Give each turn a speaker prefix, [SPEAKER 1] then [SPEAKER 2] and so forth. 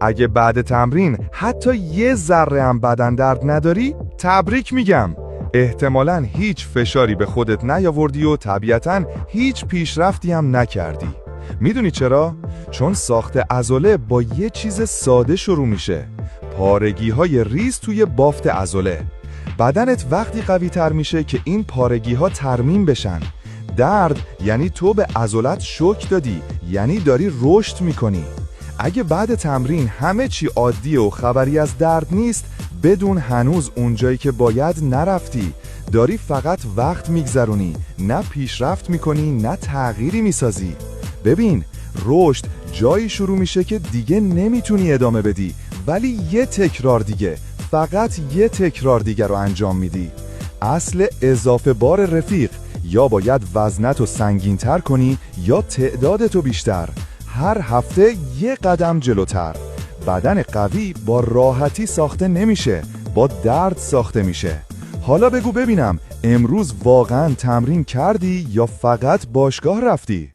[SPEAKER 1] اگه بعد تمرین حتی یه ذره هم بدن درد نداری، تبریک میگم. احتمالاً هیچ فشاری به خودت نیاوردی و طبیعتاً هیچ پیشرفتی هم نکردی. میدونی چرا؟ چون ساخت عضله با یه چیز ساده شروع میشه. پارگی‌های ریز توی بافت عضله. بدنت وقتی قوی تر میشه که این پارگی‌ها ترمیم بشن. درد یعنی تو به عضلات شوک دادی، یعنی داری رشد میکنی. اگه بعد تمرین همه چی عادیه و خبری از درد نیست، بدون هنوز اونجایی که باید نرفتی. داری فقط وقت میگذرونی، نه پیشرفت میکنی، نه تغییری میسازی. ببین، رشد جایی شروع میشه که دیگه نمیتونی ادامه بدی، ولی یه تکرار دیگه، فقط یه تکرار دیگه رو انجام میدی. اصل اضافه بار رفیق، یا باید وزنتو سنگین تر کنی یا تعدادتو بیشتر. هر هفته یه قدم جلوتر. بدن قوی با راحتی ساخته نمیشه، با درد ساخته میشه. حالا بگو ببینم، امروز واقعا تمرین کردی یا فقط باشگاه رفتی؟